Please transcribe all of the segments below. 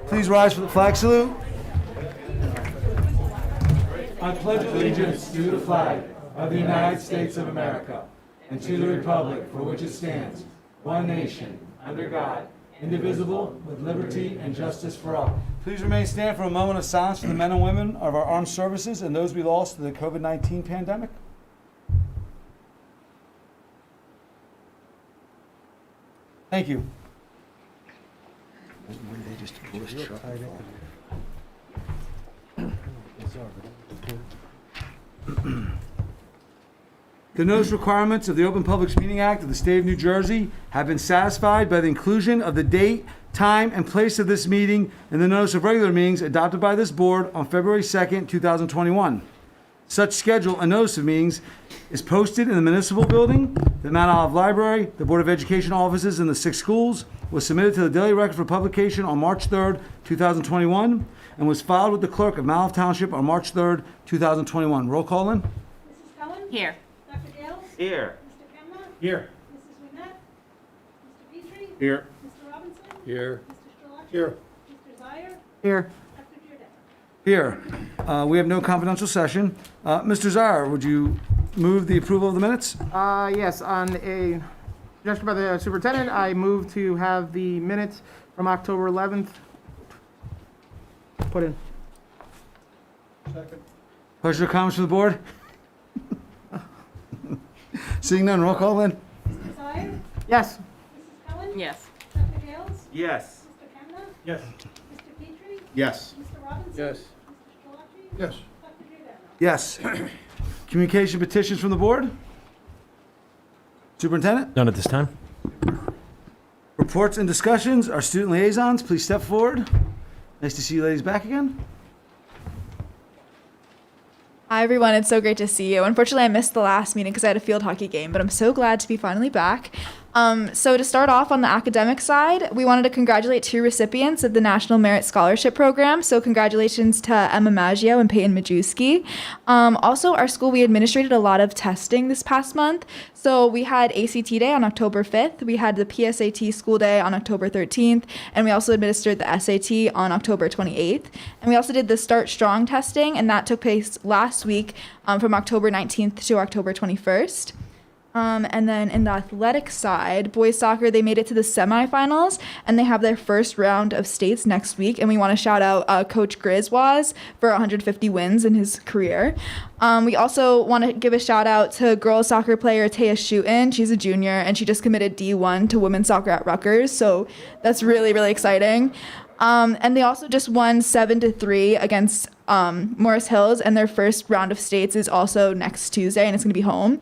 Please rise for the flag salute. I pledge allegiance to the flag of the United States of America and to the republic for which it stands, one nation, under God, indivisible, with liberty and justice for all. Please remain standing for a moment of silence for the men and women of our armed services and those we lost to the COVID-19 pandemic. Thank you. The notice requirements of the Open Public Meeting Act of the State of New Jersey have been satisfied by the inclusion of the date, time, and place of this meeting in the notice of regular meetings adopted by this board on February 2nd, 2021. Such schedule and notice of meetings is posted in the municipal building, the Mount Olive Library, the Board of Education offices in the 6 schools, was submitted to the Daily Record for publication on March 3rd, 2021, and was filed with the clerk of Mount Olive Township on March 3rd, 2021. Roll call in. Mrs. Cohen? Here. Dr. Gales? Here. Mr. Kemna? Here. Mrs. Winnet? Mr. Petrie? Here. Mr. Robinson? Here. Mr. Strelacki? Here. Mr. Zire? Here. Dr. Giordano? Here. We have no confidential session. Mr. Zire, would you move the approval of the minutes? Yes, on a suggestion by the superintendent, I move to have the minutes from October 11th put in. Questions or comments from the board? Seeing none, roll call in. Mr. Zire? Yes. Mrs. Cohen? Yes. Dr. Gales? Yes. Mr. Kemna? Yes. Mr. Petrie? Yes. Mr. Robinson? Yes. Mr. Strelacki? Yes. Dr. Giordano? Yes. Communication petitions from the board? Superintendent? None at this time. Reports and discussions. Our student liaisons, please step forward. Nice to see you ladies back again. Hi everyone, it's so great to see you. Unfortunately, I missed the last meeting because I had a field hockey game, but I'm so glad to be finally back. So to start off on the academic side, we wanted to congratulate 2 recipients of the National Merit Scholarship Program. So congratulations to Emma Maggio and Peyton Majewski. Also, our school, we administrated a lot of testing this past month. So we had ACT Day on October 5th. We had the PSAT School Day on October 13th. And we also administered the SAT on October 28th. And we also did the Start Strong testing, and that took place last week from October 19th to October 21st. And then in the athletic side, boys soccer, they made it to the semifinals, and they have their first round of states next week. And we want to shout out Coach Griswoz for 150 wins in his career. We also want to give a shout out to girls soccer player Taya Schutten. She's a junior, and she just committed D1 to women's soccer at Rutgers. So that's really, really exciting. And they also just won 7-3 against Morris Hills, and their first round of states is also next Tuesday, and it's going to be home.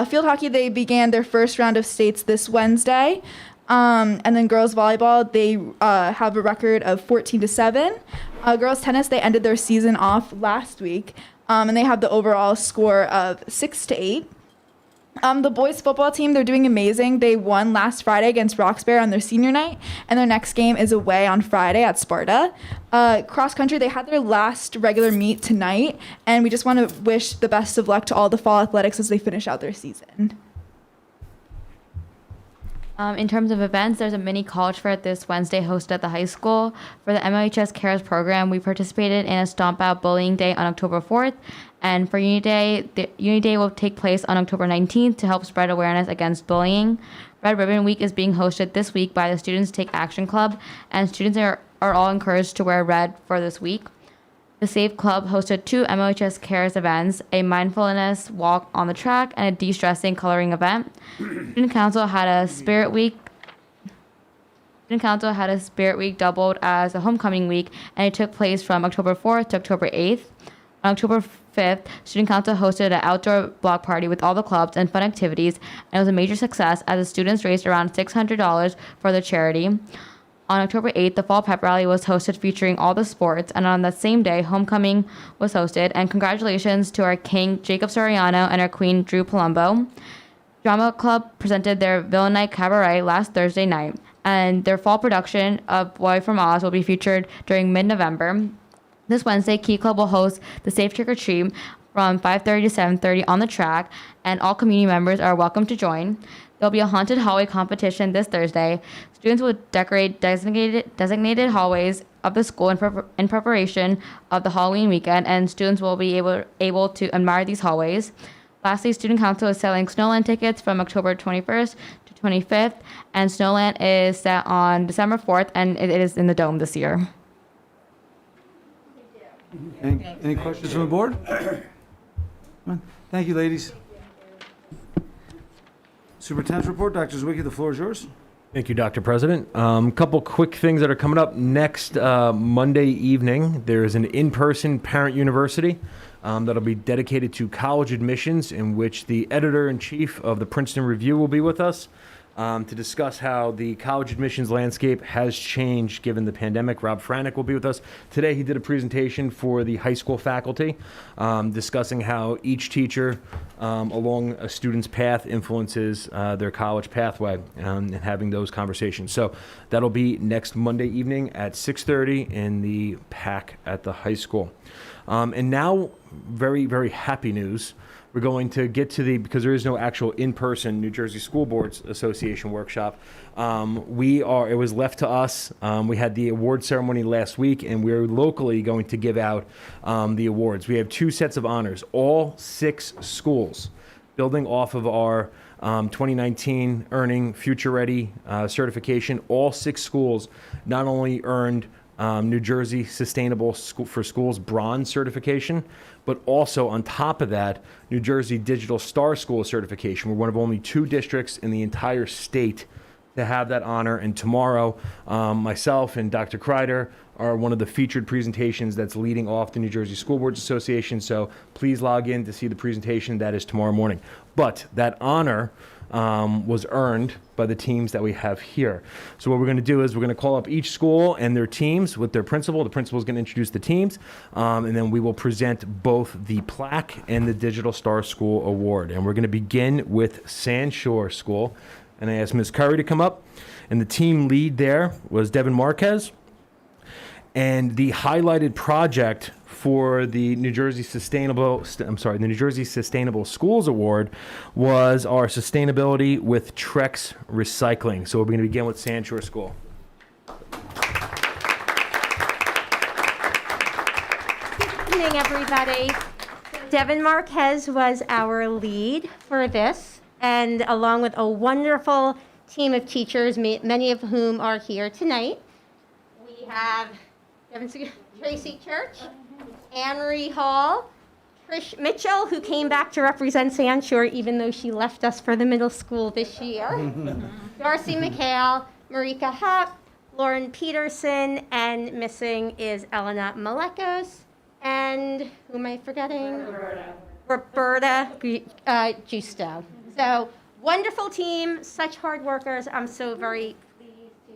Field hockey, they began their first round of states this Wednesday. And then girls volleyball, they have a record of 14-7. Girls tennis, they ended their season off last week, and they have the overall score of 6-8. The boys football team, they're doing amazing. They won last Friday against Roxbury on their senior night, and their next game is away on Friday at Sparta. Cross country, they had their last regular meet tonight, and we just want to wish the best of luck to all the fall athletics as they finish out their season. In terms of events, there's a mini college fair this Wednesday hosted at the high school. For the MOHS Cares program, we participated in a Stomp Out Bullying Day on October 4th. And for Unity Day, the Unity Day will take place on October 19th to help spread awareness against bullying. Red Ribbon Week is being hosted this week by the Students Take Action Club, and students are all encouraged to wear red for this week. The SAFE Club hosted 2 MOHS Cares events, a mindfulness walk on the track and a de-stressing coloring event. Student Council had a Spirit Week doubled as a homecoming week, and it took place from October 4th to October 8th. On October 5th, Student Council hosted an outdoor block party with all the clubs and fun activities, and it was a major success as the students raised around $600 for the charity. On October 8th, the Fall Pep Rally was hosted featuring all the sports, and on that same day, homecoming was hosted, and congratulations to our king, Jacob Soriano, and our queen, Drew Palumbo. Drama Club presented their Villain Night Cabaret last Thursday night, and their fall production of Boy from Oz will be featured during mid-November. This Wednesday, Key Club will host the Safe Trick or Treat from 5:30 to 7:30 on the track, and all community members are welcome to join. There'll be a haunted hallway competition this Thursday. Students will decorate designated hallways of the school in preparation of the Halloween weekend, and students will be able to admire these hallways. Lastly, Student Council is selling Snowland tickets from October 21st to 25th, and Snowland is set on December 4th, and it is in the Dome this year. Any questions from the board? Come on. Thank you, ladies. Superintendent's report, Dr. Zwicky, the floor is yours. Thank you, Dr. President. Couple quick things that are coming up next Monday evening. There is an in-person parent university that'll be dedicated to college admissions, in which the editor-in-chief of the Princeton Review will be with us to discuss how the college admissions landscape has changed given the pandemic. Rob Franek will be with us. Today he did a presentation for the high school faculty discussing how each teacher along a student's path influences their college pathway and having those conversations. So that'll be next Monday evening at 6:30 in the PAC at the high school. And now, very, very happy news. We're going to get to because there is no actual in-person New Jersey School Boards Association workshop. It was left to us. We had the award ceremony last week, and we're locally going to give out the awards. We have 2 sets of honors, all 6 schools, building off of our 2019 Earning Future Ready certification. All 6 schools not only earned New Jersey Sustainable for Schools Bronze certification, but also on top of that, New Jersey Digital Star School certification. We're one of only 2 districts in the entire state to have that honor. And tomorrow, myself and Dr. Kreider are one of the featured presentations that's leading off the New Jersey School Boards Association. So please log in to see the presentation. That is tomorrow morning. But that honor was earned by the teams that we have here. So what we're going to do is we're going to call up each school and their teams with their principal. The principal is going to introduce the teams, and then we will present both the plaque and the Digital Star School Award. And we're going to begin with Sand Shore School. And I asked Ms. Curry to come up, and the team lead there was Devin Marquez. And the highlighted project for the New Jersey Sustainable Schools Award was our sustainability with Trex Recycling. So we're going to begin with Sand Shore School. Good evening, everybody. Devin Marquez was our lead for this, and along with a wonderful team of teachers, many of whom are here tonight. We have Tracy Church, Anne-Marie Hall, Trish Mitchell, who came back to represent Sand Shore even though she left us for the middle school this year, Darcy McHale, Marika Happ, Lauren Peterson, and missing is Elena Malekos, and who am I forgetting? Roberta Giusto. So, wonderful team, such hard workers. I'm so very pleased to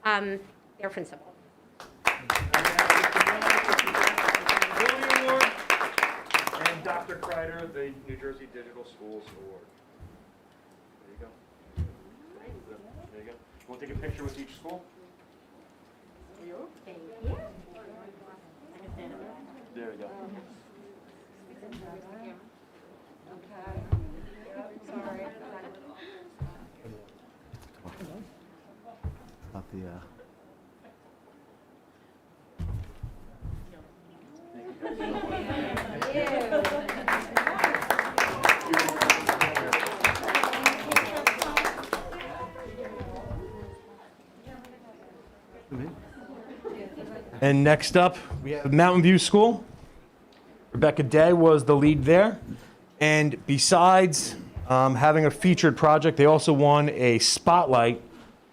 be their principal. Award and Dr. Kreider, the New Jersey Digital Schools Award. There you go. There you go. You want to take a picture with each school? Thank you. There we go. Sorry. About the, And next up, we have Mountain View School. Rebecca Day was the lead there. And besides having a featured project, they also won a Spotlight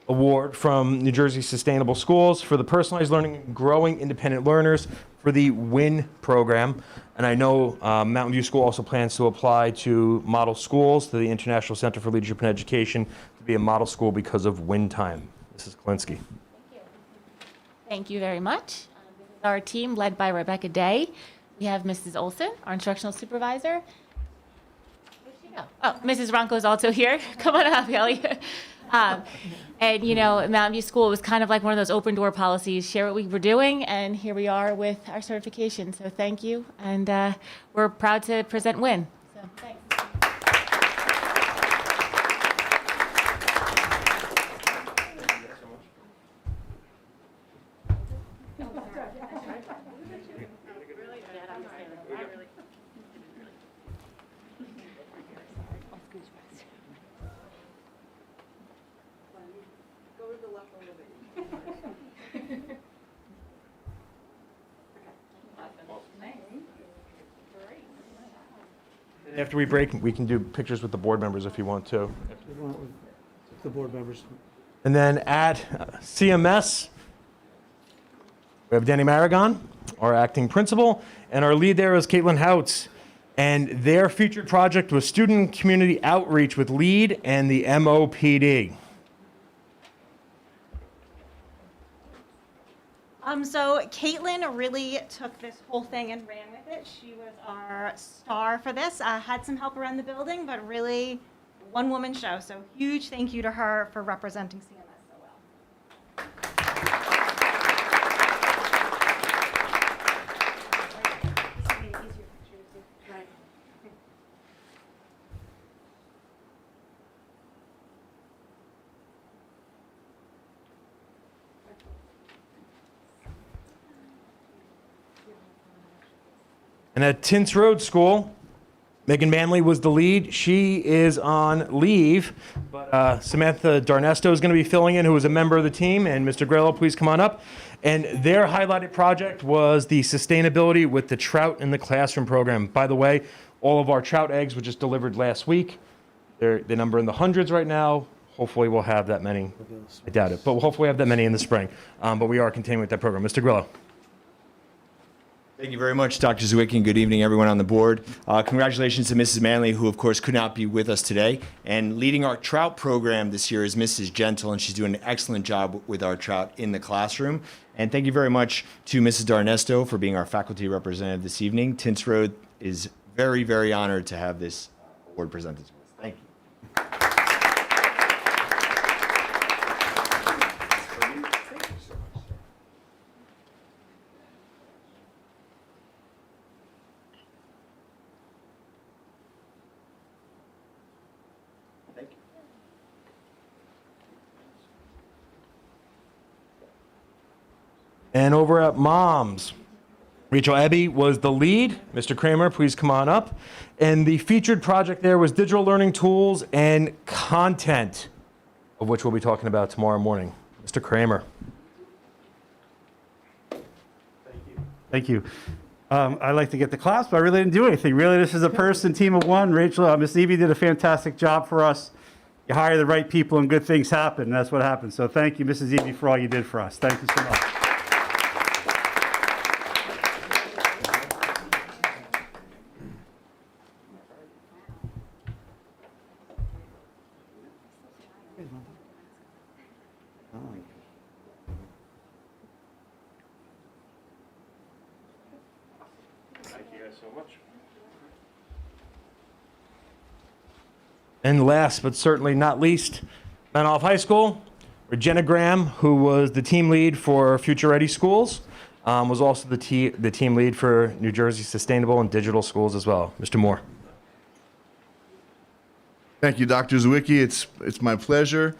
Award from New Jersey Sustainable Schools for the personalized learning and growing independent learners for the WIN program. And I know Mountain View School also plans to apply to model schools, to the International Center for Leadership and Education, to be a model school because of WIN time. Mrs. Klinsky. Thank you very much. This is our team led by Rebecca Day. We have Mrs. Olson, our instructional supervisor. Where'd she go? Oh, Mrs. Ronco is also here. Come on up, Kelly. And, you know, Mountain View School was kind of like one of those open door policies, share what we were doing, and here we are with our certification. So thank you, and we're proud to present WIN. So thanks. After we break, we can do pictures with the board members if you want to. The board members. And then at CMS, we have Danny Maragon, our acting principal, and our lead there is Caitlin Houts. And their featured project was student community outreach with LEAD and the MOPD. So Caitlin really took this whole thing and ran with it. She was our star for this. Had some help around the building, but really one-woman show. So huge thank you to her for representing CMS so well. And at Tintz Road School, Megan Manley was the lead. She is on leave, but Samantha Darnesto is going to be filling in, who is a member of the team. And Mr. Grello, please come on up. And their highlighted project was the sustainability with the Trout in the Classroom program. By the way, all of our trout eggs were just delivered last week. They're the number in the hundreds right now. Hopefully we'll have that many. I doubt it, but we'll hopefully have that many in the spring. But we are continuing with that program. Mr. Grillo. Thank you very much, Dr. Zwicky, and good evening, everyone on the board. Congratulations to Mrs. Manley, who, of course, could not be with us today. And leading our trout program this year is Mrs. Gentle, and she's doing an excellent job with our trout in the classroom. And thank you very much to Mrs. Darnesto for being our faculty representative this evening. Tintz Road is very, very honored to have this award presented to us. Thank you. And over at Moms, Rachel Abbey was the lead. Mr. Kramer, please come on up. And the featured project there was digital learning tools and content, of which we'll be talking about tomorrow morning. Mr. Kramer. Thank you. I'd like to get the class, but I really didn't do anything. Really, this is a person, team of one. Rachel, Miss Evie did a fantastic job for us. You hire the right people and good things happen, and that's what happened. So thank you, Mrs. Evie, for all you did for us. Thank you so much. And last but certainly not least, Mount Olive High School, Regina Graham, who was the team lead for Future Ready Schools, was also the team lead for New Jersey Sustainable and Digital Schools as well. Mr. Moore. Thank you, Dr. Zwicky. It's my pleasure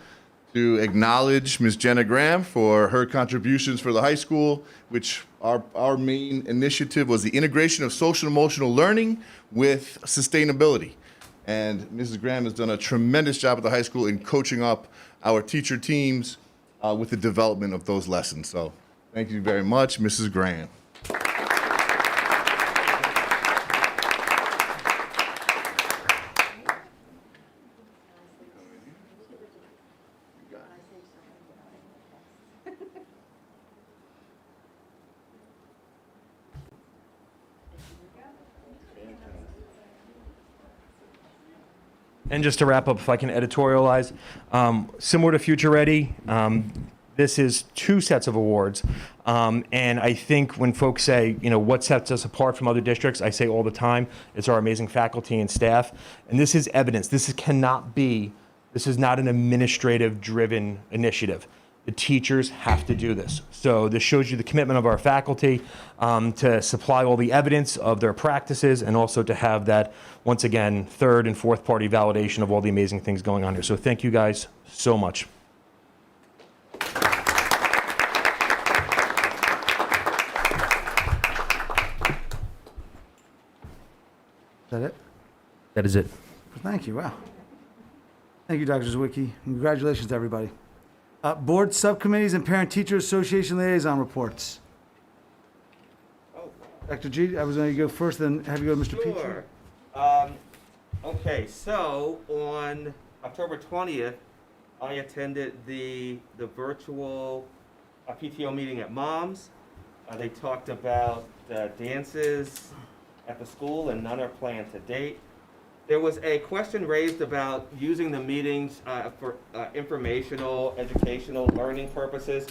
to acknowledge Ms. Jenna Graham for her contributions for the high school, which our main initiative was the integration of social and emotional learning with sustainability. And Mrs. Graham has done a tremendous job at the high school in coaching up our teacher teams with the development of those lessons. So thank you very much, Mrs. Graham. And just to wrap up, if I can editorialize, similar to Future Ready, this is two sets of awards. And I think when folks say, you know, what sets us apart from other districts, I say all the time, it's our amazing faculty and staff. And this is evidence. This is not an administrative-driven initiative. The teachers have to do this. So this shows you the commitment of our faculty to supply all the evidence of their practices and also to have that, once again, third and fourth party validation of all the amazing things going on here. So thank you guys so much. Is that it? That is it. Thank you. Wow. Thank you, Dr. Zwicky. Congratulations to everybody. Board subcommittees and Parent-Teacher Association liaison reports. Dr. G, I was going to go first, then have you go to Mr. Petrie. Sure. Okay, so on October 20th, I attended the virtual PTO meeting at Mom's. They talked about dances at the school, and none are planned to date. There was a question raised about using the meetings for informational, educational, learning purposes.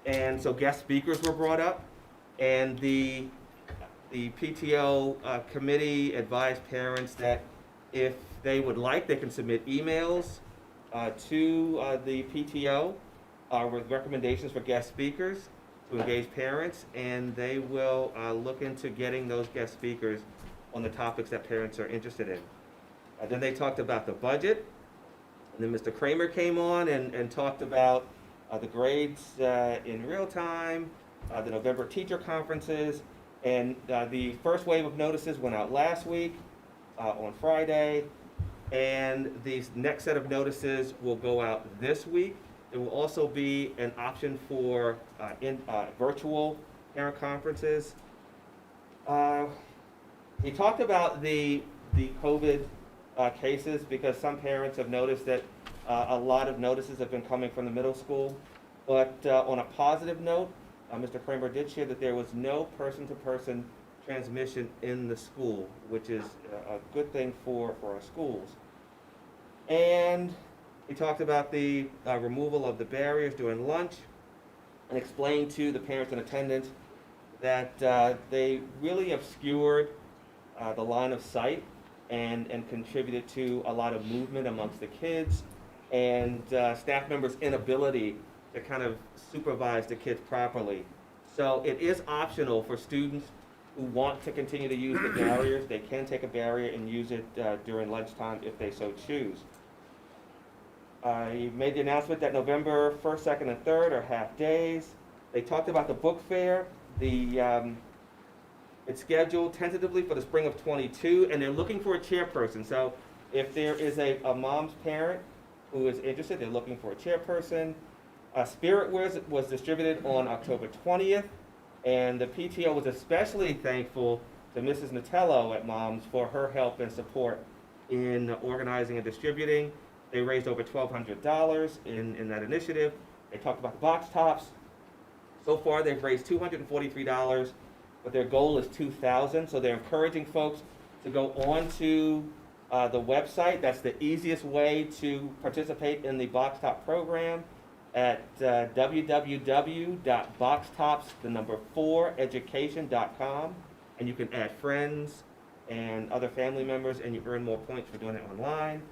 And so guest speakers were brought up, and the PTO committee advised parents that if they would like, they can submit emails to the PTO with recommendations for guest speakers to engage parents, and they will look into getting those guest speakers on the topics that parents are interested in. Then they talked about the budget, and then Mr. Kramer came on and talked about the grades in real time, the November teacher conferences, and the first wave of notices went out last week on Friday, and the next set of notices will go out this week. There will also be an option for virtual parent conferences. He talked about the COVID cases, because some parents have noticed that a lot of notices have been coming from the middle school. But on a positive note, Mr. Kramer did share that there was no person-to-person transmission in the school, which is a good thing for our schools. And he talked about the removal of the barriers during lunch, and explained to the parents in attendance that they really obscured the line of sight and contributed to a lot of movement amongst the kids, and staff members' inability to kind of supervise the kids properly. So it is optional for students who want to continue to use the barriers. They can take a barrier and use it during lunchtime if they so choose. He made the announcement that November 1st, 2nd, and 3rd are half days. They talked about the book fair. It's scheduled tentatively for the spring of '22, and they're looking for a chairperson. So if there is a mom's parent who is interested, they're looking for a chairperson. Spirit was distributed on October 20th, and the PTO was especially thankful to Mrs. Natello at Mom's for her help and support in organizing and distributing. They raised over $1,200 in that initiative. They talked about the box tops. So far, they've raised $243, but their goal is $2,000. So they're encouraging folks to go on to the website. That's the easiest way to participate in the box top program at www.boxtops4education.com, and you can add friends and other family members, and you earn more points for doing it online.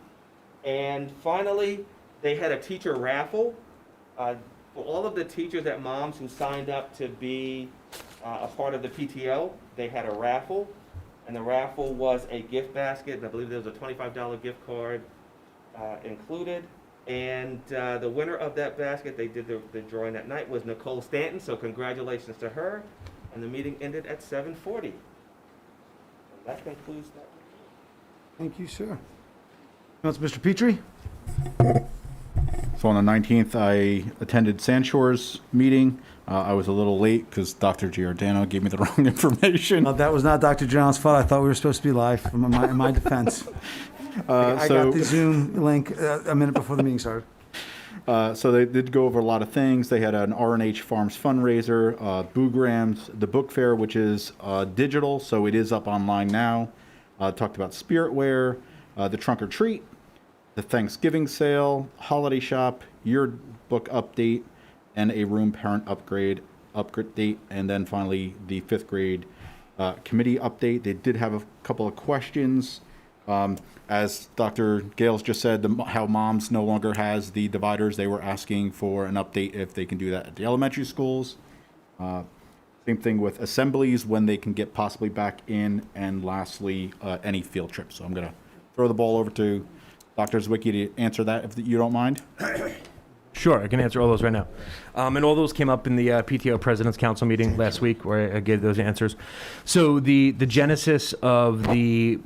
And finally, they had a teacher raffle. For all of the teachers at Mom's who signed up to be a part of the PTO, they had a raffle, and the raffle was a gift basket, and I believe there was a $25 gift card included. And the winner of that basket, they did the drawing that night, was Nicole Stanton, so congratulations to her. And the meeting ended at 7:40. And that concludes that. Thank you, sir. Mr. Petrie? So on the 19th, I attended Sandshore's meeting. I was a little late because Dr. Giordano gave me the wrong information. No, that was not Dr. John's fault. I thought we were supposed to be live, in my defense. I got the Zoom link a minute before the meeting started. So they did go over a lot of things. They had an R&H Farms fundraiser, Boograms, the book fair, which is digital, so it is up online now. Talked about Spiritware, the trunk or treat, the Thanksgiving sale, holiday shop, year book update, and a room parent upgrade date, and then finally the 5th grade committee update. They did have a couple of questions. As Dr. Gales just said, how Mom's no longer has the dividers. They were asking for an update if they can do that at the elementary schools. Same thing with assemblies, when they can get possibly back in, and lastly, any field trips. So I'm going to throw the ball over to Dr. Zwicky to answer that, if you don't mind. Sure, I can answer all those right now. And all those came up in the PTO President's Council meeting last week where I gave those answers. So the genesis of the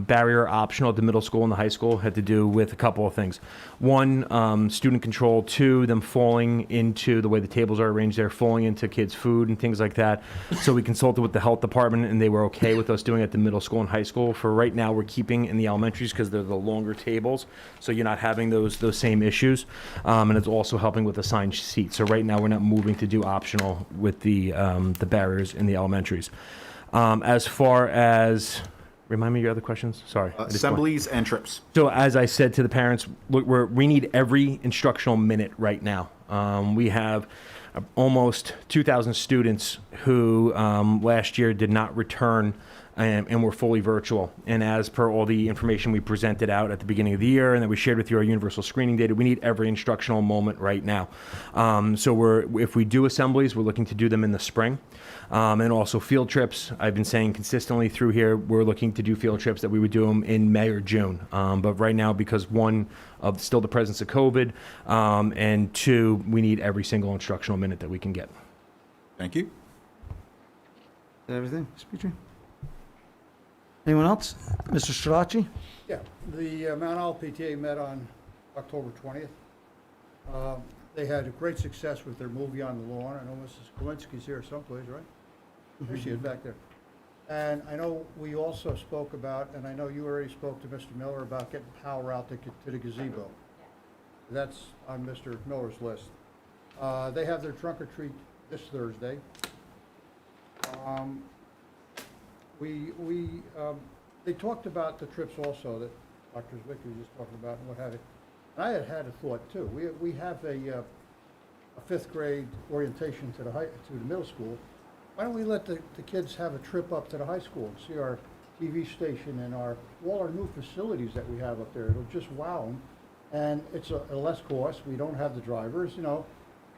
barrier optional at the middle school and the high school had to do with a couple of things. One, student control. Two, them falling into the way the tables are arranged there, falling into kids' food and things like that. So we consulted with the health department and they were okay with us doing it at the middle school and high school. For right now, we're keeping in the elementaries because they're the longer tables. So you're not having those same issues. And it's also helping with assigned seats. So right now we're not moving to do optional with the barriers in the elementaries. As far as, remind me of your other questions. Sorry. I just Assemblies and trips. So as I said to the parents, look, we need every instructional minute right now. We have almost 2,000 students who last year did not return and we're fully virtual. And as per all the information we presented out at the beginning of the year and that we shared with you our universal screening data, we need every instructional moment right now. So if we do assemblies, we're looking to do them in the spring. And also field trips. I've been saying consistently through here, we're looking to do field trips that we would do them in May or June. But right now, because one, of still the presence of COVID, and two, we need every single instructional minute that we can get. Thank you. Is that everything, Mr. Petrie? Anyone else? Mr. Strelacci? Yeah, the Mount Olive PTA met on October 20th. They had a great success with their movie on the lawn. I know Mrs. Kowinski's here someplace, right? There she is back there. And I know we also spoke about, and I know you already spoke to Mr. Miller about getting power out to the gazebo. That's on Mr. Miller's list. They have their trunk or treat this Thursday. They talked about the trips also that Dr. Zwicky was just talking about and what have you. And I had a thought too. We have a fifth grade orientation to the middle school. Why don't we let the kids have a trip up to the high school and see our TV station and all our new facilities that we have up there? It'll just wow them. And it's a less cost. We don't have the drivers, you know.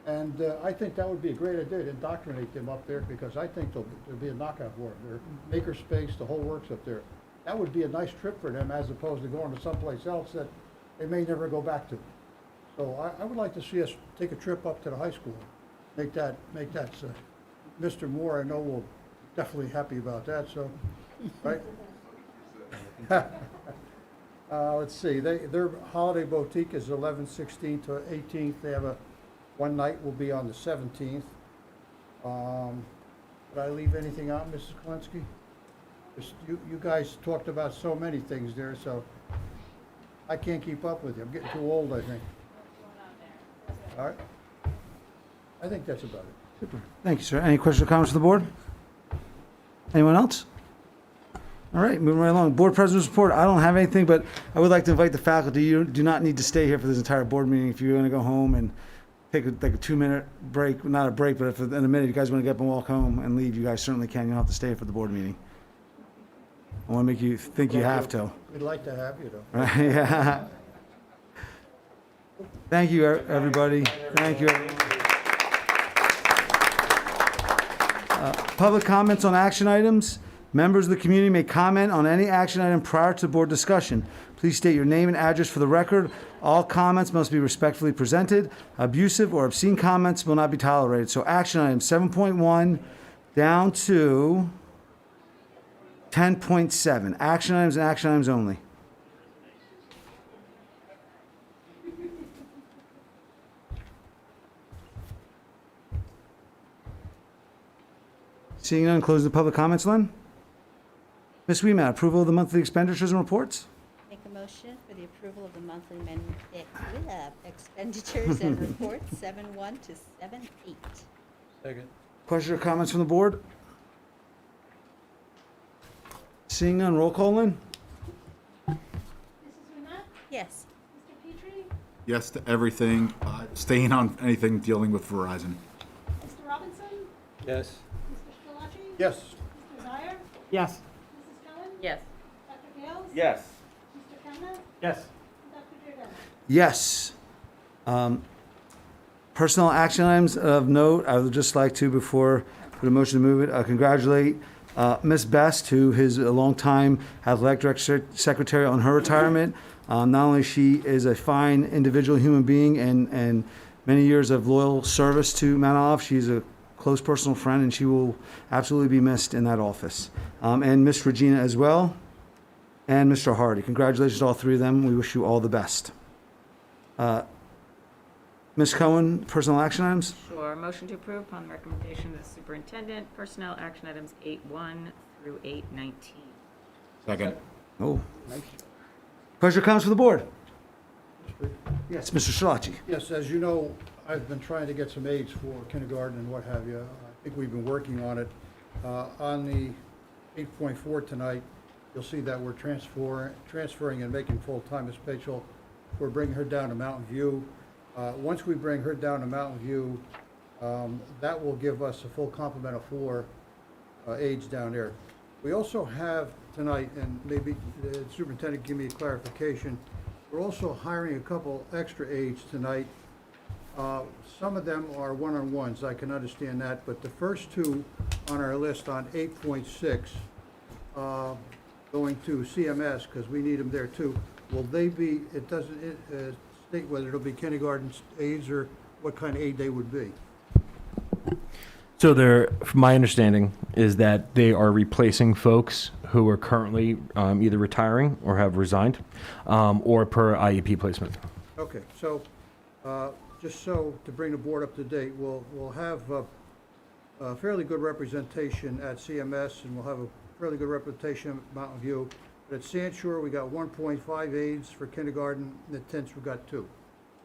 And I think that would be a great idea to indoctrinate them up there because I think there'll be a knockout for them. Their makerspace, the whole works up there. That would be a nice trip for them as opposed to going to someplace else that they may never go back to. So I would like to see us take a trip up to the high school. Make that Mr. Moore, I know, will definitely happy about that, so, right? Let's see, their holiday boutique is 11/16 to 18th. They have one night will be on the 17th. Did I leave anything out, Mrs. Kalinsky? You guys talked about so many things there, so I can't keep up with you. I'm getting too old, I think. All right. I think that's about it. Super. Thank you, sir. Any questions or comments from the board? Anyone else? All right, moving right along. Board President's report. I don't have anything, but I would like to invite the faculty. You do not need to stay here for this entire board meeting. If you're going to go home and take a 2-minute break, not a break, but if in a minute you guys want to get up and walk home and leave, you guys certainly can. You don't have to stay for the board meeting. I want to make you think you have to. We'd like to have you, though. Right? Yeah. Thank you, everybody. Thank you. Public comments on action items. Members of the community may comment on any action item prior to board discussion. Please state your name and address for the record. All comments must be respectfully presented. Abusive or obscene comments will not be tolerated. So action item 7.1 down to 10.7. Action items and action items only. Seeing none, close the public comments, Len. Ms. Weemat, approval of the monthly expenditures and reports? Make a motion for the approval of the monthly expenditures and reports, 7.1 to 7.8. Second. Questions or comments from the board? Seeing none, roll call, Lynn? Mrs. Weemat? Yes. Mr. Petrie? Yes to everything. Staying on anything dealing with Verizon. Mr. Robinson? Yes. Mr. Strelacci? Yes. Mr. Zire? Yes. Mrs. Cullen? Yes. Dr. Gales? Yes. Mr. Kemna? Yes. And Dr. Giordano? Yes. Personnel action items of note, I would just like to, before I put a motion to move it, congratulate Ms. Best, who is a longtime athletic director secretary on her retirement. Not only she is a fine individual human being and many years of loyal service to Mount Olive. She's a close personal friend, and she will absolutely be missed in that office. And Miss Regina as well, and Mr. Hardy. Congratulations to all three of them. We wish you all the best. Ms. Cohen, personnel action items? Sure. Motion to approve upon the recommendation of the superintendent. Personnel action items 8.1 through 8.19. Second. Oh. Pleasure comes from the board. Yes, Mr. Schillaci. Yes, as you know, I've been trying to get some aides for kindergarten and what have you. I think we've been working on it. On the 8.4 tonight, you'll see that we're transferring and making full-time Ms. Pachel. We're bringing her down to Mountain View. Once we bring her down to Mountain View, that will give us a full complement of 4 aides down there. We also have tonight, and maybe the superintendent give me a clarification, we're also hiring a couple extra aides tonight. Some of them are one-on-ones, I can understand that, but the first 2 on our list on 8.6, going to CMS, because we need them there too, will they be, it doesn't state whether it'll be kindergarten aides or what kind of aide they would be. So from my understanding, is that they are replacing folks who are currently either retiring or have resigned, or per IEP placement. Okay, so, just so to bring the board up to date, we'll have a fairly good representation at CMS, and we'll have a fairly good representation at Mountain View. But at Sand Shore, we got 1.5 aides for kindergarten, and at Tense, we got 2.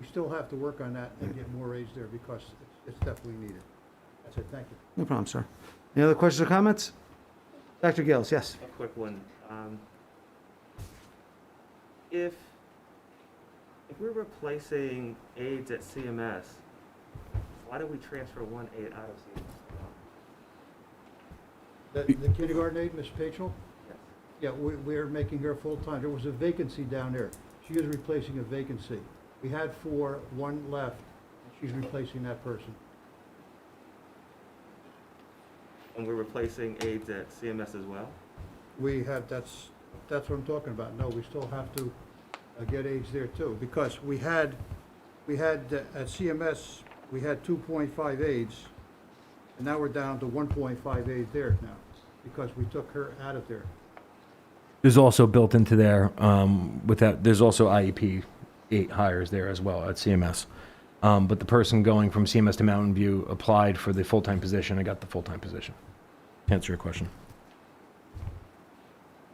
We still have to work on that and get more aides there because it's definitely needed. That's it, thank you. No problem, sir. Any other questions or comments? Dr. Gales, yes. A quick one. If we're replacing aides at CMS, why don't we transfer 1 aide out of CMS? The kindergarten aide, Ms. Pachel? Yes. Yeah, we're making her full-time. There was a vacancy down there. She is replacing a vacancy. We had 4, 1 left, and she's replacing that person. And we're replacing aides at CMS as well? We have, that's what I'm talking about. No, we still have to get aides there too, because we had at CMS, we had 2.5 aides, and now we're down to 1.5 aides there now, because we took her out of there. There's also built into there, with that, there's also IEP 8 hires there as well at CMS. But the person going from CMS to Mountain View applied for the full-time position and got the full-time position. To answer your question.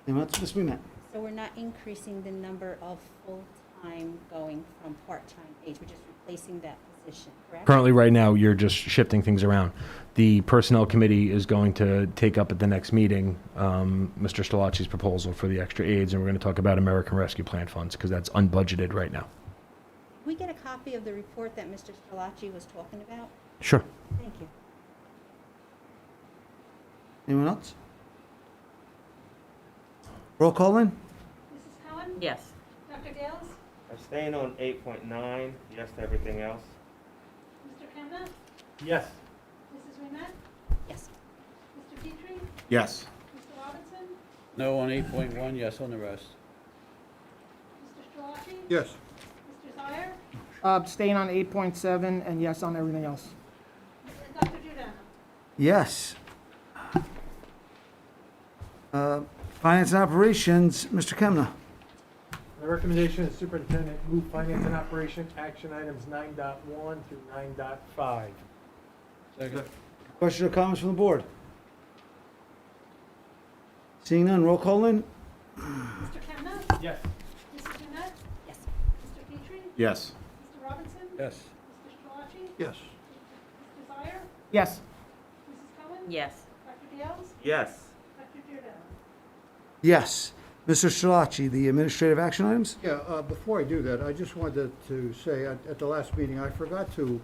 Anyone else? Ms. Wiemann? So we're not increasing the number of full-time going from part-time aides, we're just replacing that position, correct? Currently, right now, you're just shifting things around. The Personnel Committee is going to take up at the next meeting Mr. Schillaci's proposal for the extra aides, and we're going to talk about American Rescue Plan funds, because that's unbudgeted right now. Can we get a copy of the report that Mr. Schillaci was talking about? Sure. Thank you. Anyone else? Roll call in? Mrs. Cohen? Yes. Dr. Gales? Abstain on 8.9, yes to everything else. Mr. Kemna? Yes. Mrs. Wiemann? Yes. Mr. Petrie? Yes. Mr. Robinson? No on 8.1, yes on the rest. Mr. Schillaci? Yes. Mr. Zire? Abstain on 8.7 and yes on everything else. And Dr. Giordano? Yes. Finance and Operations, Mr. Kemna. My recommendation is superintendent move finance and operation action items 9.1 through 9.5. Second. Questions or comments from the board? Seeing none, roll call in? Mr. Kemna? Yes. Mrs. Wiemann? Yes. Mr. Petrie? Yes. Mr. Robinson? Yes. Mr. Schillaci? Yes. Mr. Zire? Yes. Mrs. Cohen? Yes. Dr. Gales? Yes. Dr. Giordano? Yes. Mr. Schillaci, the administrative action items? Yeah, before I do that, I just wanted to say, at the last meeting, I forgot to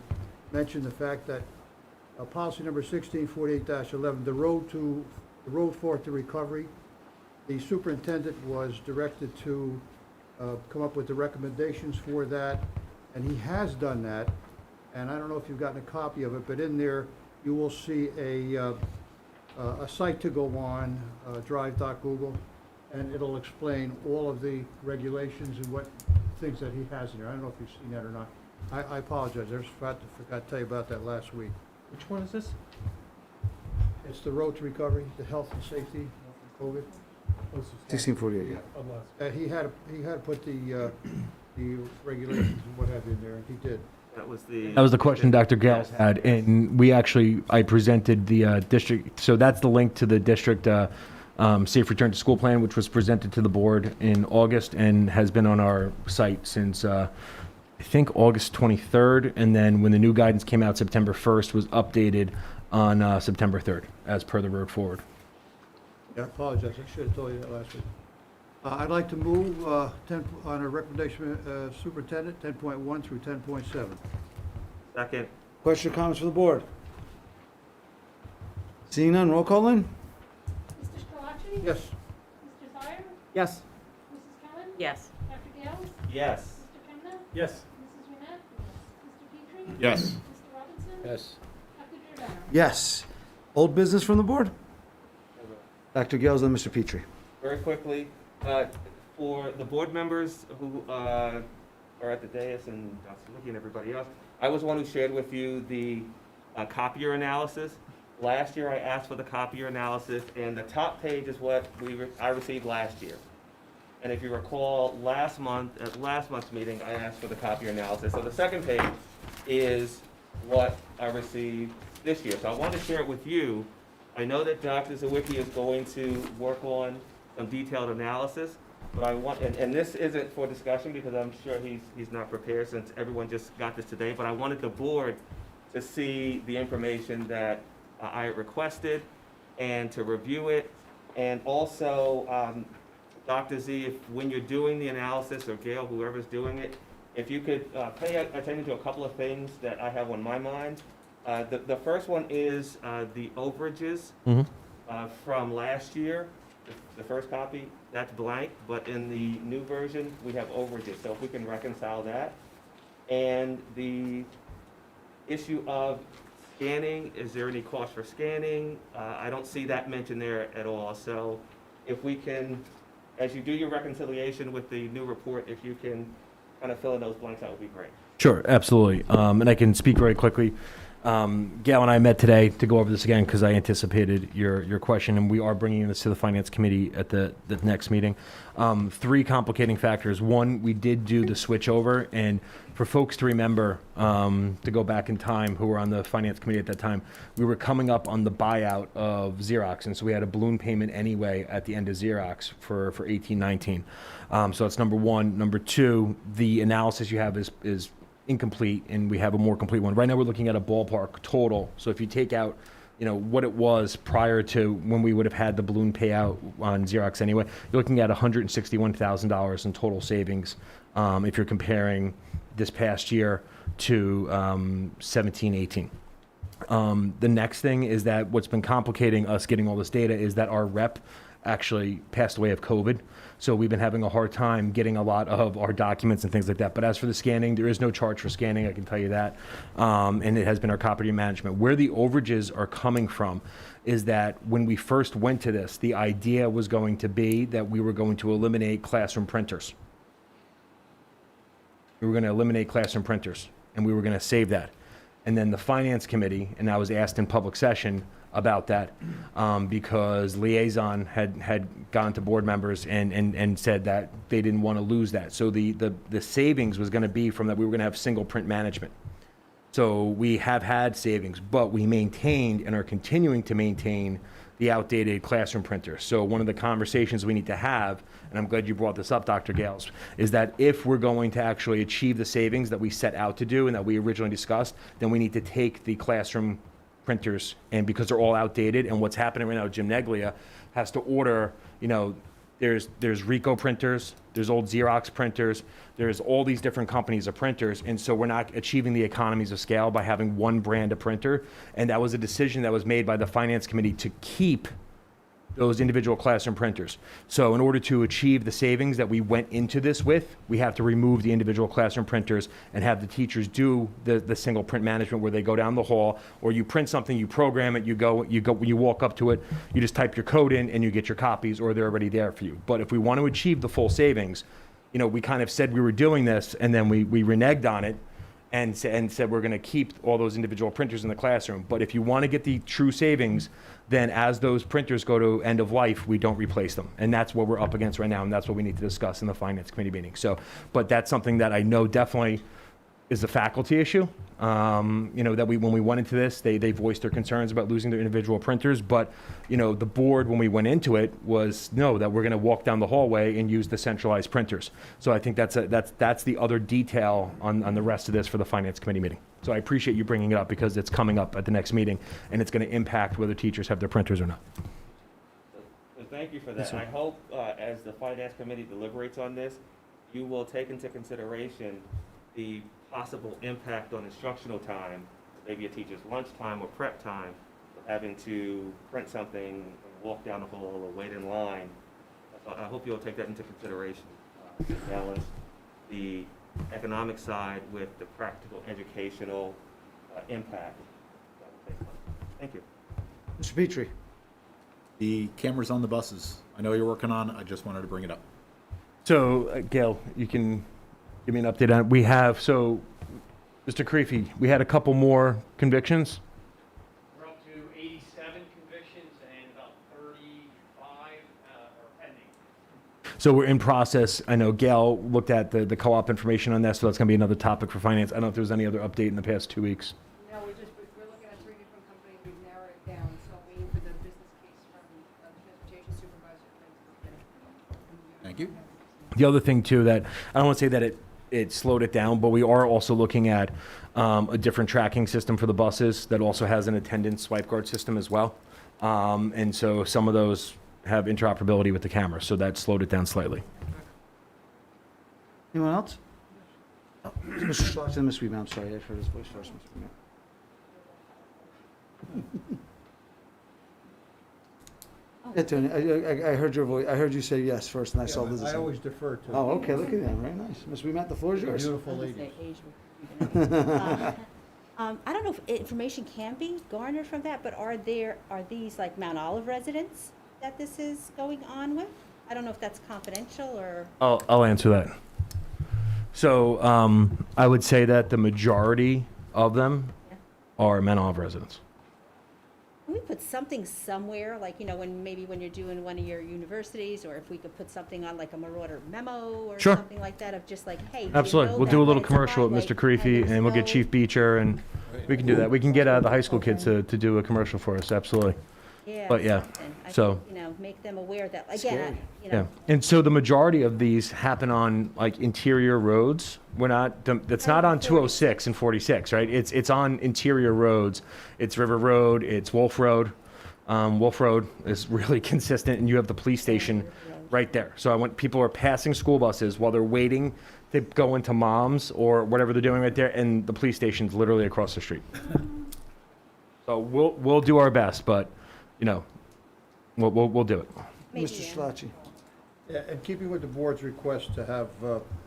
mention the fact that policy number 1648-11, the road forward to recovery, the superintendent was directed to come up with the recommendations for that, and he has done that. And I don't know if you've gotten a copy of it, but in there, you will see a site to go on, drive.google, and it'll explain all of the regulations and what things that he has in there. I don't know if you've seen that or not. I apologize, I just forgot to tell you about that last week. Which one is this? It's the road to recovery, the health and safety from COVID. 1648, yeah. He had to put the regulations and what have you in there, and he did. That was the question Dr. Gales had, and I presented the district, so that's the link to the district Safe Return to School Plan, which was presented to the board in August and has been on our site since, I think, August 23rd, and then when the new guidance came out September 1st, was updated on September 3rd, as per the road forward. Yeah, I apologize, I should have told you that last week. I'd like to move on a recommendation superintendent, 10.1 through 10.7. Second. Question or comments from the board? Seeing none, roll call in? Mr. Scarlatti? Yes. Mr. Zire? Yes. Mrs. Kellen? Yes. Dr. Gales? Yes. Mr. Kemna? Yes. Mrs. Renette? Mr. Petrie? Yes. Mr. Robinson? Yes. Dr. Giordano? Yes. Old business from the board? Dr. Gales and Mr. Petrie. Very quickly, for the board members who are at the dais and Dr. Wiki and everybody else, I was one who shared with you the copier analysis. Last year I asked for the copier analysis, and the top page is what I received last year. And if you recall, at last month's meeting, I asked for the copier analysis. So the second page is what I received this year. So I wanted to share it with you. I know that Dr. Zawicki is going to work on some detailed analysis, but I want, and this isn't for discussion because I'm sure he's not prepared since everyone just got this today, but I wanted the board to see the information that I requested and to review it. And also, Dr. Z, when you're doing the analysis, or Gail, whoever's doing it, if you could pay attention to a couple of things that I have on my mind. The first one is the overages from last year. The first copy, that's blank, but in the new version, we have overages. So if we can reconcile that. And the issue of scanning, is there any cost for scanning? I don't see that mentioned there at all. So if we can, as you do your reconciliation with the new report, if you can kind of fill in those blanks, that would be great. Sure, absolutely. And I can speak very quickly. Gail and I met today to go over this again because I anticipated your question, and we are bringing this to the Finance Committee at the next meeting. Three complicating factors. One, we did do the switch over, and for folks to remember, to go back in time who were on the Finance Committee at that time, we were coming up on the buyout of Xerox, and so we had a balloon payment anyway at the end of Xerox for 18-19. So that's number one. Number two, the analysis you have is incomplete, and we have a more complete one. Right now we're looking at a ballpark total. So if you take out, what it was prior to when we would have had the balloon payout on Xerox anyway, you're looking at $161,000 in total savings if you're comparing this past year to 17-18. The next thing is that what's been complicating us getting all this data is that our rep actually passed away of COVID. So we've been having a hard time getting a lot of our documents and things like that. But as for the scanning, there is no charge for scanning, I can tell you that. And it has been our property management. Where the overages are coming from is that when we first went to this, the idea was going to be that we were going to eliminate classroom printers. We were going to eliminate classroom printers, and we were going to save that. And then the Finance Committee, and I was asked in public session about that because Liaison had gone to board members and said that they didn't want to lose that. So the savings was going to be from that we were going to have single print management. So we have had savings, but we maintained and are continuing to maintain the outdated classroom printers. So one of the conversations we need to have, and I'm glad you brought this up, Dr. Gales, is that if we're going to actually achieve the savings that we set out to do and that we originally discussed, then we need to take the classroom printers, and because they're all outdated, and what's happening right now, Jim Neglia has to order, there's Ricoh printers, there's old Xerox printers, there's all these different companies of printers, and so we're not achieving the economies of scale by having one brand of printer, and that was a decision that was made by the Finance Committee to keep those individual classroom printers. So in order to achieve the savings that we went into this with, we have to remove the individual classroom printers and have the teachers do the single print management where they go down the hall, or you print something, you program it, you walk up to it, you just type your code in and you get your copies, or they're already there for you. But if we want to achieve the full savings, we kind of said we were doing this and then we reneged on it. and said we're going to keep all those individual printers in the classroom. But if you want to get the true savings, then as those printers go to end of life, we don't replace them. And that's what we're up against right now, and that's what we need to discuss in the Finance Committee meeting. So, but that's something that I know definitely is a faculty issue. That when we went into this, they voiced their concerns about losing their individual printers. But, the board, when we went into it, was that we're going to walk down the hallway and use the centralized printers. So I think that's the other detail on the rest of this for the Finance Committee meeting. So I appreciate you bringing it up because it's coming up at the next meeting, and it's going to impact whether teachers have their printers or not. So thank you for that. I hope as the Finance Committee deliberates on this, you will take into consideration the possible impact on instructional time, maybe a teacher's lunchtime or prep time, having to print something and walk down the hall or wait in line. So I hope you'll take that into consideration, balance the economic side with the practical educational impact. Thank you. Mr. Petrie. The cameras on the buses. I know you're working on. I just wanted to bring it up. So, Gail, you can give me an update on it. We have, Mr. Creefy, we had a couple more convictions. We're up to 87 convictions and about 35 are pending. So we're in process. I know Gail looked at the co-op information on that, so that's going to be another topic for finance. I don't know if there was any other update in the past 2 weeks. No, we're looking at 3 different companies. We've narrowed it down, so I'm waiting for the business case from the transportation supervisor. Thank you. The other thing too that I don't want to say that it slowed it down, but we are also looking at a different tracking system for the buses that also has an attendance swipe card system as well. And so some of those have interoperability with the camera, so that slowed it down slightly. Anyone else? Oh, Mr. Schlotz and Ms. Weedman. I'm sorry, I heard his voice first, Mr. Weedman. Yeah, Tony, I heard your voice. I heard you say yes first, and I saw Liz. I always defer to. Oh, okay, look at that. Very nice. Ms. Weedman, the floor is yours. Beautiful ladies. I don't know if information can be garnered from that, but are these like Mount Olive residents that this is going on with? I don't know if that's confidential or. I'll answer that. So I would say that the majority of them are Mount Olive residents. Can we put something somewhere, like, when you're doing one of your universities, or if we could put something on like a Marauder memo or Sure. something like that of just like, hey. Absolutely. We'll do a little commercial with Mr. Creefy, and we'll get Chief Beecher, and we can do that. We can get the high school kids to do a commercial for us. Absolutely. Yeah. But yeah, I so. think, make them aware that, again, Scary. Yeah, and so the majority of these happen on like interior roads. It's not on 206 and 46, right? It's on interior roads. It's River Road, it's Wolf Road. Wolf Road is really consistent, and you have the police station right there. So when people are passing school buses while they're waiting to go into Mom's or whatever they're doing right there, and the police station's literally across the street. So we'll do our best, but we'll do it. Mr. Schlotz. Yeah, and keeping with the board's request to have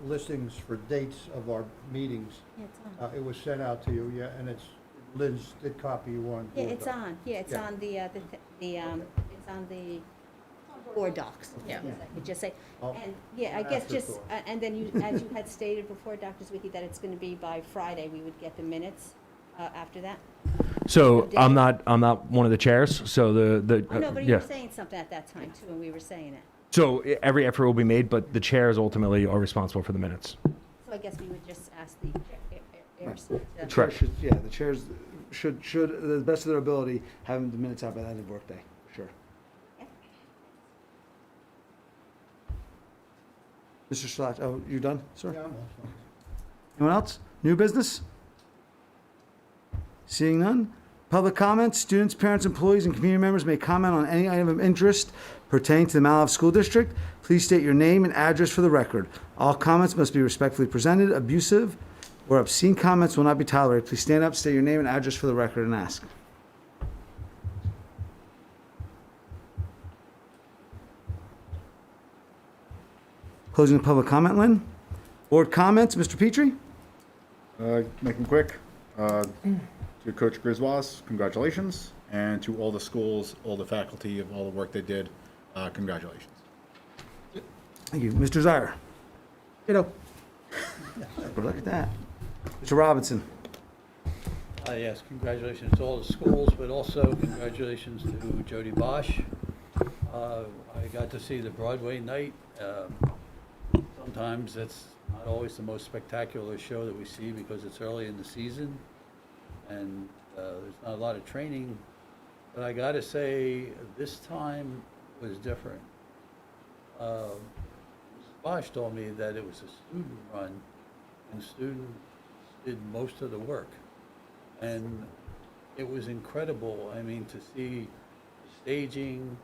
listings for dates of our meetings, it was sent out to you, yeah, and Liz did copy you on. Yeah, board it's doc. on, it's Yeah. on it's on the board docs. Yeah. You just say, Oh, and, yeah, I guess just, afterthought. and then as you had stated before, Dr. Zwicky, that it's gonna be by Friday, we would get the minutes after that. So I'm not one of the chairs. So the Oh, no, but you yeah. were saying something at that time too, when we were saying it. So every effort will be made, but the chairs ultimately are responsible for the minutes. So I guess we would just ask the heirs. The chair should, the chairs should, to the best of their ability, have the minutes out by the end of the workday, sure. Mr. Schlotz, oh, you done, sir? Yeah, I'm all set. Anyone else? New business? Seeing none? Public comments, students, parents, employees, and community members may comment on any item of interest pertaining to the Mount Olive School District. Please state your name and address for the record. All comments must be respectfully presented. Abusive or obscene comments will not be tolerated. Please stand up, state your name and address for the record, and ask. Closing the public comment, Lynn. Board comments, Mr. Petrie? Make them quick. To Coach Griswold, congratulations. And to all the schools, all the faculty of all the work they did, congratulations. Thank you. Mr. Zire? Look at that. Mr. Robinson. Yes, congratulations to all the schools, but also congratulations to Jody Bosch. I got to see the Broadway night. Sometimes it's not always the most spectacular show that we see because it's early in the season and there's not a lot of training. But I got to say, this time was different. Bosch told me that it was a student run and students did most of the work. And it was incredible, I mean, to see the staging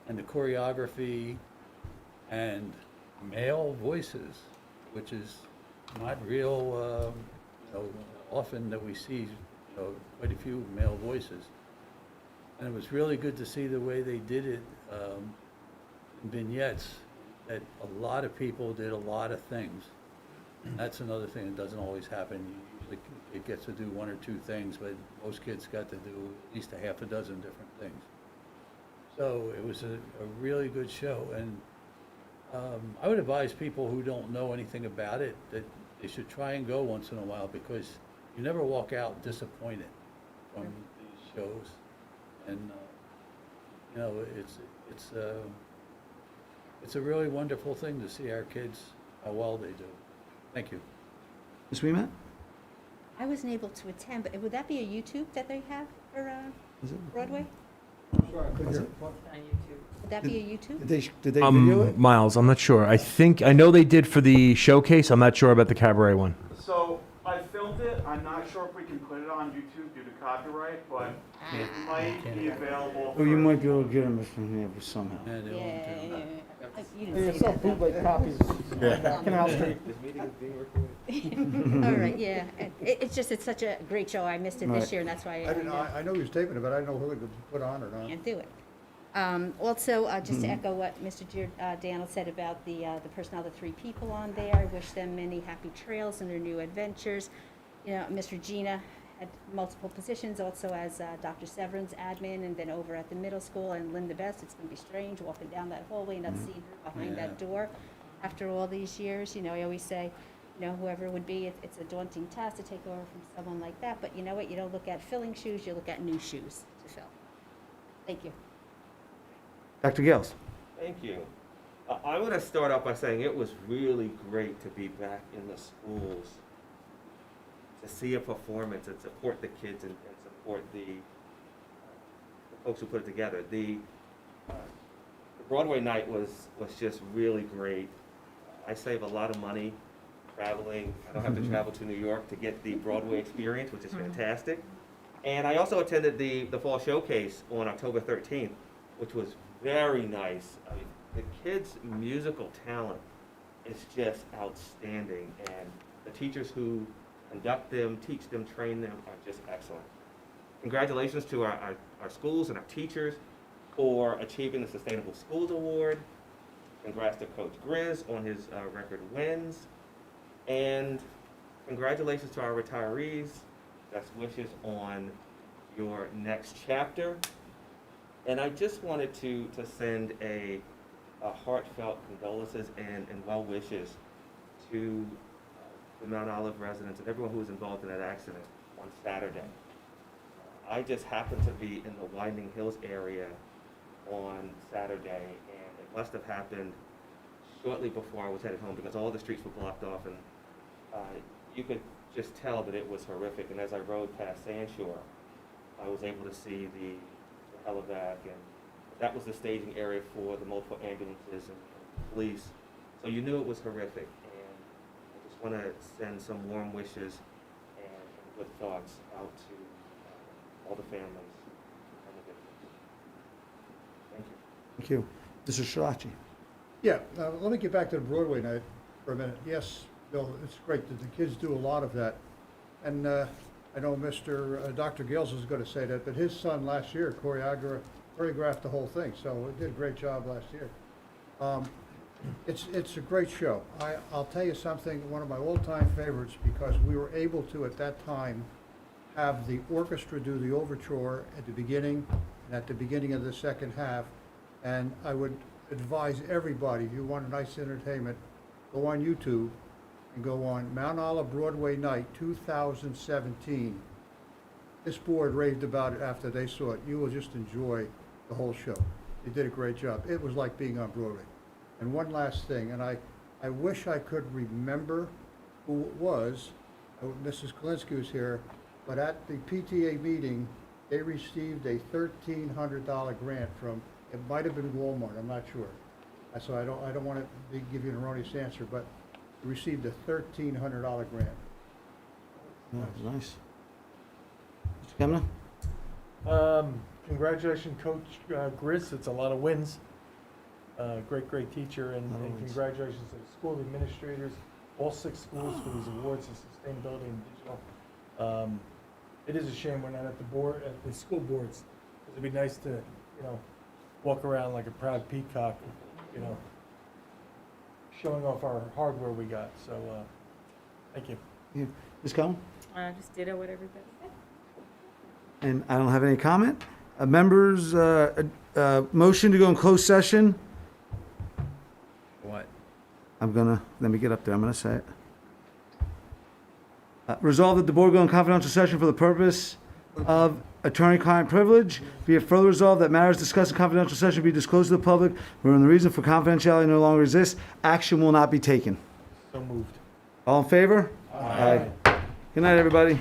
and the choreography and male voices, which is not real, often that we see, quite a few male voices. And it was really good to see the way they did it in vignettes, that a lot of people did a lot of things. That's another thing that doesn't always happen. Usually it gets to do one or two things, but most kids got to do at least a half a dozen different things. So it was a really good show, and I would advise people who don't know anything about it that they should try and go once in a while, because you never walk out disappointed from these shows. And it's a really wonderful thing to see our kids, how well they do. Thank you. Ms. Weimet? I wasn't able to attend, but would that be a YouTube that they have for Broadway? Was it? Would that be a YouTube? Did they video it? Miles, I'm not sure. I know they did for the showcase. I'm not sure about the cabaret one. So I filmed it. I'm not sure if we can put it on YouTube due to copyright, but it might be available. Oh, you might be able to get them somehow. You They didn't say sell that. bootleg copies. Canal Street. All right, yeah. It's just, it's such a great show. I missed it this Right. year, and that's why I didn't know, I know he was taping it, but I didn't know who it could put on or not. can't do it. Also, just to echo what Mr. Daniel said about the personnel, the 3 people on there, I wish them many happy trails in their new adventures. Mr. Gina had multiple positions, also as Dr. Severin's admin, and then over at the middle school, and Linda Best. It's going to be strange walking down that hallway and not seeing her behind that door after all these years. I always say, whoever it would be, it's a daunting task to take over from someone like that. But you know what? You don't look at filling shoes, you look at new shoes to fill. Thank you. Dr. Gales? Thank you. I want to start off by saying it was really great to be back in the schools, to see a performance and support the kids and support the folks who put it together. The Broadway night was just really great. I save a lot of money traveling. I don't have to travel to New York to get the Broadway experience, which is fantastic. And I also attended the fall showcase on October 13th, which was very nice. I mean, the kids' musical talent is just outstanding, and the teachers who conduct them, teach them, train them are just excellent. Congratulations to our schools and our teachers for achieving the Sustainable Schools Award. Congrats to Coach Grizz on his record wins. And congratulations to our retirees. Best wishes on your next chapter. And I just wanted to send a heartfelt condolences and well wishes to the Mount Olive residents and everyone who was involved in that accident on Saturday. I just happened to be in the Winding Hills area on Saturday, and it must have happened shortly before I was headed home because all the streets were blocked off, and you could just tell that it was horrific. And as I rode past Sandshore, I was able to see the helivac, and that was the staging area for the multiple ambulances and police. So you knew it was horrific, and I just want to send some warm wishes and good thoughts out to all the families and the victims. Thank you. Thank you. Mr. Shirachi? Yeah, let me get back to the Broadway night for a minute. Yes, Bill, it's great that the kids do a lot of that. And I know Dr. Gales was going to say that, but his son last year choreographed the whole thing, so he did a great job last year. It's a great show. I'll tell you something, one of my all-time favorites, because we were able to, at that time, have the orchestra do the overture at the beginning and at the beginning of the second half. And I would advise everybody, if you want a nice entertainment, go on YouTube and go on Mount Olive Broadway Night 2017. This board raved about it after they saw it. You will just enjoy the whole show. They did a great job. It was like being on Broadway. And one last thing, and I wish I could remember who it was. Mrs. Kalinsky was here, but at the PTA meeting, they received a $1,300 grant from, it might have been Walmart, I'm not sure. So I don't want to give you an erroneous answer, but they received a $1,300 grant. Nice. Mr. Kemna? Congratulations, Coach Grizz. It's a lot of wins. Great teacher, and congratulations to the school administrators, all 6 schools for these awards in sustainability and digital. It is a shame we're not at the school boards. It'd be nice to, walk around like a proud peacock, showing off our hardware we got. So, thank you. Yeah. Ms. Cohen? Just ditto what everybody said. And I don't have any comment. Members, motion to go in closed session. What? Let me get up there, I'm gonna say it. Resolve that the board go in confidential session for the purpose of attorney-client privilege. Be it further resolved that matters discussed in confidential session be disclosed to the public when the reason for confidentiality no longer exists. Action will not be taken. So moved. All in favor? Aye. Good night, everybody.